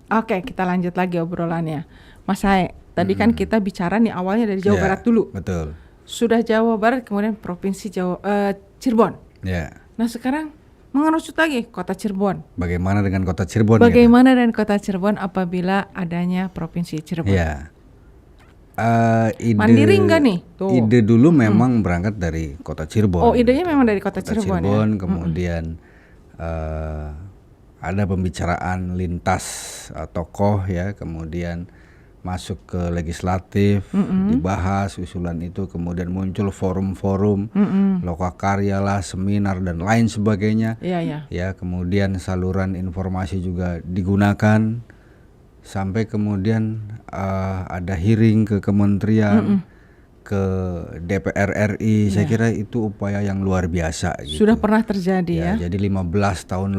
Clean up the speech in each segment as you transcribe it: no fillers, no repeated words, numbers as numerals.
Oke, kita lanjut lagi obrolannya. Mas Hae, tadi kan kita bicara nih awalnya dari Jawa Barat dulu. Betul. Sudah Jawa Barat, kemudian Provinsi Cirebon. Ya. Nah sekarang mengerucut lagi Kota Cirebon. Bagaimana dengan Kota Cirebon? Bagaimana dengan Kota Cirebon apabila adanya Provinsi Cirebon? Ya. Mandiri enggak nih? Tuh. Ide dulu memang berangkat dari Kota Cirebon. Oh, idenya memang dari Kota Cirebon ya? Kemudian ada pembicaraan lintas tokoh ya, kemudian masuk ke legislatif, dibahas usulan itu, kemudian muncul forum-forum, lokakarya lah, seminar dan lain sebagainya. Ya, kemudian saluran informasi juga digunakan sampai kemudian ada hearing ke kementerian, ke DPR RI. Saya kira itu upaya yang luar biasa gitu. Sudah pernah terjadi ya. Jadi 15 tahun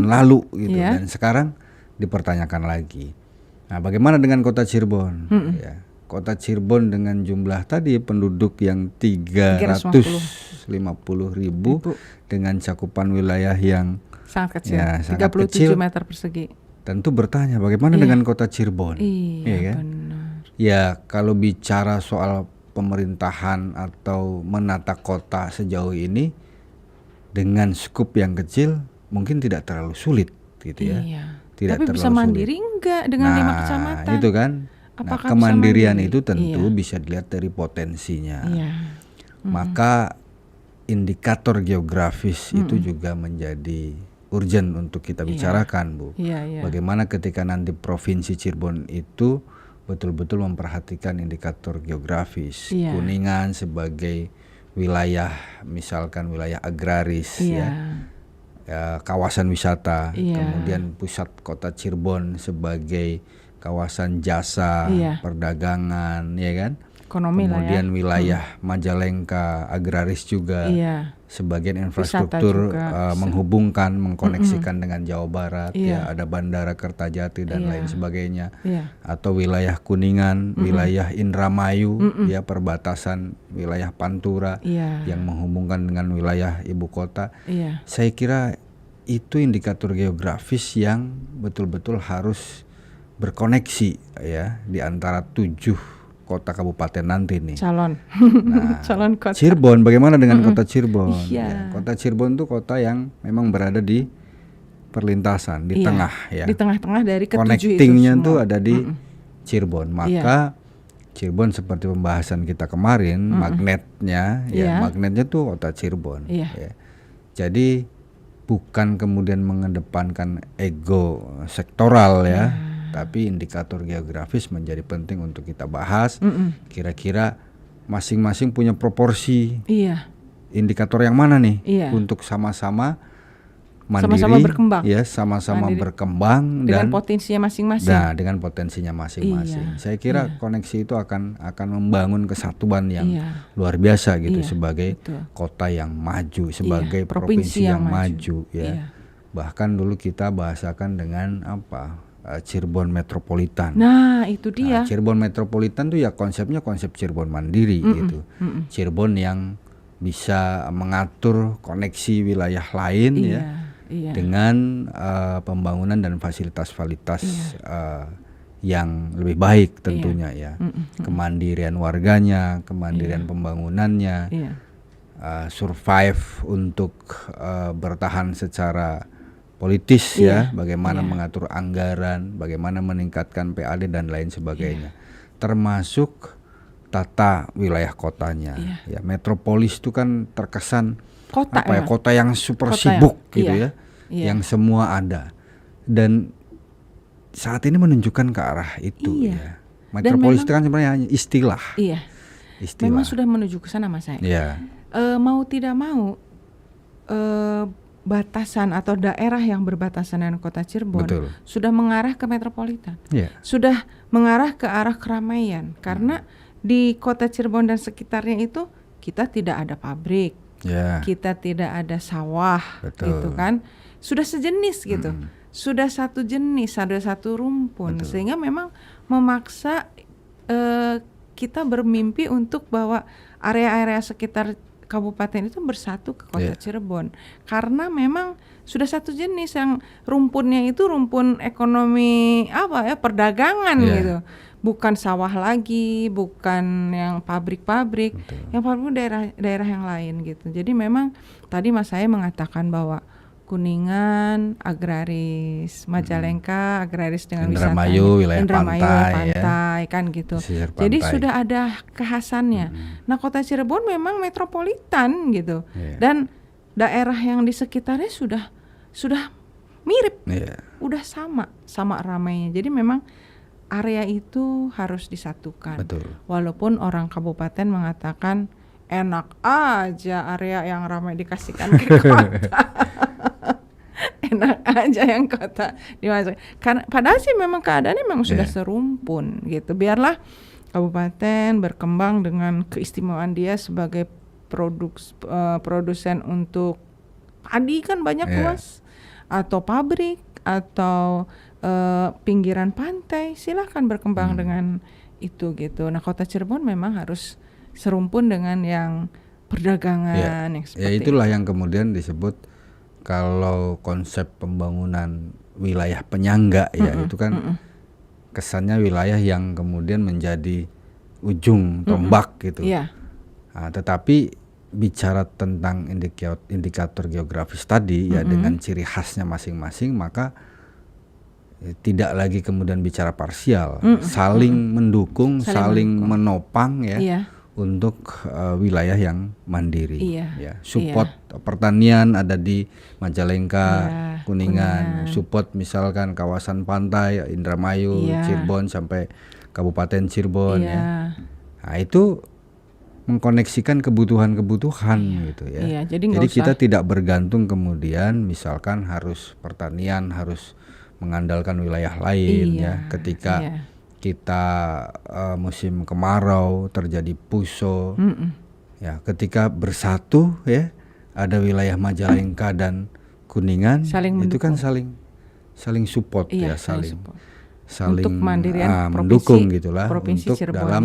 lalu gitu, dan sekarang dipertanyakan lagi. Nah, bagaimana dengan Kota Cirebon? Ya, Kota Cirebon dengan jumlah tadi penduduk yang 350.000 dengan cakupan wilayah yang sangat kecil, ya, 37 meter persegi. Tentu bertanya bagaimana dengan Kota Cirebon? Iya kan? Benar. Ya, kalau bicara soal pemerintahan atau menata kota sejauh ini dengan skup yang kecil mungkin tidak terlalu sulit gitu ya. Tidak tapi bisa mandiri sulit. Enggak dengan 5 kecamatan? Itu kan. Apakah kemandirian itu tentu bisa dilihat dari potensinya. Maka indikator geografis itu juga menjadi urgent untuk kita bicarakan, Bu. Bagaimana ketika nanti Provinsi Cirebon itu betul-betul memperhatikan indikator geografis. Kuningan sebagai wilayah, misalkan wilayah agraris ya, kawasan wisata, kemudian pusat Kota Cirebon sebagai kawasan jasa, perdagangan, ya kan? Ekonomi kemudian wilayah Majalengka agraris juga, sebagian infrastruktur menghubungkan, mengkoneksikan dengan Jawa Barat, ya ada Bandara Kertajati dan lain sebagainya, atau wilayah Kuningan, wilayah Indramayu, ya perbatasan wilayah Pantura yang menghubungkan dengan wilayah ibu kota. Saya kira itu indikator geografis yang betul-betul harus berkoneksi ya di antara 7 kota kabupaten nanti nih. Calon kota. Cirebon, bagaimana dengan Kota Cirebon? Ya, Kota Cirebon itu kota yang memang berada di perlintasan, di tengah ya. Di tengah-tengah dari ketujuh itu semua. Connectingnya tuh ada di Cirebon. Maka Cirebon seperti pembahasan kita kemarin, magnetnya tuh Kota Cirebon. Ya. Jadi bukan kemudian mengedepankan ego sektoral ya. Tapi indikator geografis menjadi penting untuk kita bahas. Kira-kira masing-masing punya proporsi. Indikator yang mana nih untuk sama-sama mandiri, sama-sama berkembang. Ya, sama-sama berkembang dengan potensinya masing-masing. Nah, dengan potensinya masing-masing. Saya kira koneksi itu akan membangun kesatuan yang luar biasa gitu sebagai kota yang maju, sebagai provinsi yang maju ya. Bahkan dulu kita bahasakan dengan Cirebon Metropolitan. Nah, itu dia. Cirebon Metropolitan tuh ya konsepnya konsep Cirebon mandiri gitu. Cirebon yang bisa mengatur koneksi wilayah lain dengan pembangunan dan fasilitas-fasilitas yang lebih baik tentunya ya. Kemandirian warganya, kemandirian pembangunannya, survive untuk bertahan secara politis ya, bagaimana mengatur anggaran, bagaimana meningkatkan PAD dan lain sebagainya, termasuk tata wilayah kotanya. Ya, metropolis itu kan terkesan kota yang super sibuk gitu ya, yang semua ada, dan saat ini menunjukkan ke arah itu ya. Metropolis itu kan sebenarnya hanya istilah. Istilah. Memang sudah menuju ke sana, Mas saya. Mau tidak mau batasan atau daerah yang berbatasan dengan Kota Cirebon sudah mengarah ke metropolitan, sudah mengarah ke arah keramaian, karena di Kota Cirebon dan sekitarnya itu kita tidak ada pabrik, kita tidak ada sawah, gitu kan, sudah sejenis gitu, sudah satu jenis, ada satu rumpun, sehingga memang memaksa kita bermimpi untuk bahwa area-area sekitar kabupaten itu bersatu ke kota Cirebon karena memang sudah satu jenis, yang rumpunnya itu rumpun ekonomi perdagangan gitu, bukan sawah lagi, bukan yang pabrik-pabrik. Yang pabrik daerah yang lain gitu. Jadi memang tadi Mas saya mengatakan bahwa Kuningan agraris, Majalengka agraris dengan Indramayu, wilayah pantai kan gitu. Jadi sudah ada kekhasannya. Nah, kota Cirebon memang metropolitan gitu. Dan daerah yang di sekitarnya sudah mirip. Udah sama ramainya. Jadi memang area itu harus disatukan. Betul. Walaupun orang kabupaten mengatakan enak aja area yang ramai dikasihkan ke kota. Enak aja yang kota dimasuk. Karena padahal sih memang keadaannya memang sudah serumpun gitu. Biarlah kabupaten berkembang dengan keistimewaan dia sebagai produsen untuk padi kan banyak luas, atau pabrik atau pinggiran pantai, silahkan berkembang dengan itu gitu. Nah, kota Cirebon memang harus serumpun dengan yang perdagangan yang seperti itulah yang kemudian disebut kalau konsep pembangunan wilayah penyangga itu kan kesannya wilayah yang kemudian menjadi ujung tombak gitu. Nah, tetapi bicara tentang indikator geografis tadi dengan ciri khasnya masing-masing, maka tidak lagi kemudian bicara parsial, saling mendukung, saling menopang untuk wilayah yang mandiri. Support pertanian ada di Majalengka, Kuningan, support misalkan kawasan pantai Indramayu, Cirebon sampai Kabupaten Cirebon Nah, itu mengkoneksikan kebutuhan-kebutuhan gitu ya. Jadi kita tidak bergantung kemudian misalkan harus pertanian harus mengandalkan wilayah lain ketika kita musim kemarau terjadi puso ketika bersatu ada wilayah Majalengka dan Kuningan itu kan saling support saling untuk mandirian mendukung gitulah untuk Cirebon dalam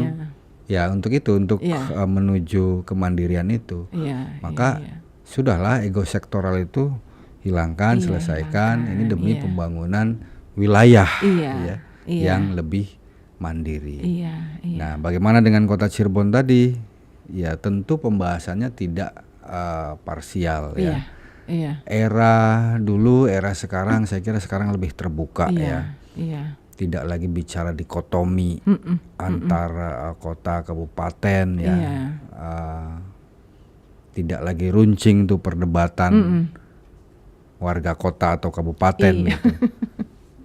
untuk menuju kemandirian itu. Maka sudahlah ego sektoral itu hilangkan, selesaikan. Ini demi pembangunan wilayah yang lebih mandiri. Nah, bagaimana dengan kota Cirebon tadi? Ya tentu pembahasannya tidak parsial Era dulu, era sekarang, saya kira sekarang lebih terbuka Tidak lagi bicara dikotomi antara kota kabupaten tidak lagi runcing tuh perdebatan warga kota atau kabupaten gitu.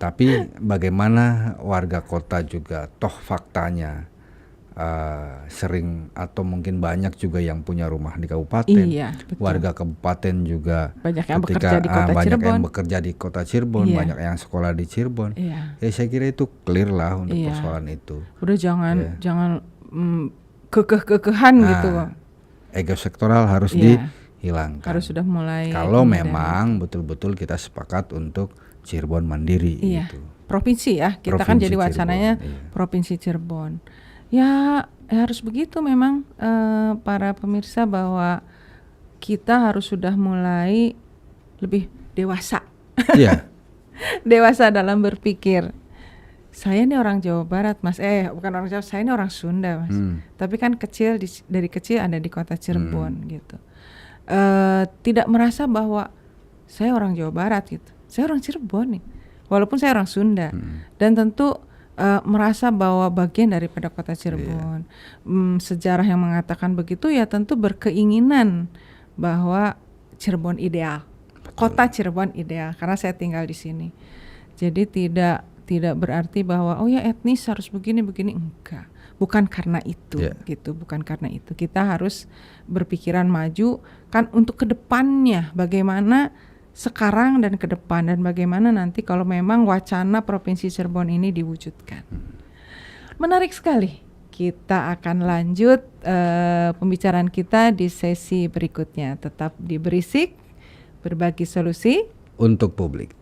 Tapi bagaimana warga kota juga toh faktanya sering atau mungkin banyak juga yang punya rumah di kabupaten. Warga kabupaten juga banyak yang bekerja di kota Cirebon. Yang bekerja di kota Cirebon, banyak yang sekolah di Cirebon. Saya kira itu clear lah untuk persoalan itu. Udah jangan kekeh-kekehan gitu. Ego sektoral harus dihilangkan. Harus sudah mulai. Kalau memang betul-betul kita sepakat untuk Cirebon mandiri gitu. Provinsi kita kan jadi wacananya Provinsi Cirebon. Ya harus begitu memang para pemirsa, bahwa kita harus sudah mulai lebih dewasa. Dewasa dalam berpikir. Saya ini orang Jawa Barat, Mas. Bukan orang Jawa, saya ini orang Sunda, Mas. Tapi kan dari kecil ada di kota Cirebon gitu. Tidak merasa bahwa saya orang Jawa Barat gitu. Saya orang Cirebon nih. Walaupun saya orang Sunda. Dan tentu merasa bahwa bagian daripada kota Cirebon. Sejarah yang mengatakan begitu ya tentu berkeinginan bahwa Cirebon ideal. Kota Cirebon ideal karena saya tinggal di sini. Jadi tidak berarti bahwa etnis harus begini enggak. Bukan karena itu gitu, bukan karena itu. Kita harus berpikiran maju kan untuk kedepannya, bagaimana sekarang dan ke depan, dan bagaimana nanti kalau memang wacana Provinsi Cirebon ini diwujudkan. Menarik sekali. Kita akan lanjut pembicaraan kita di sesi berikutnya. Tetap di Berisik, berbagi solusi untuk publik.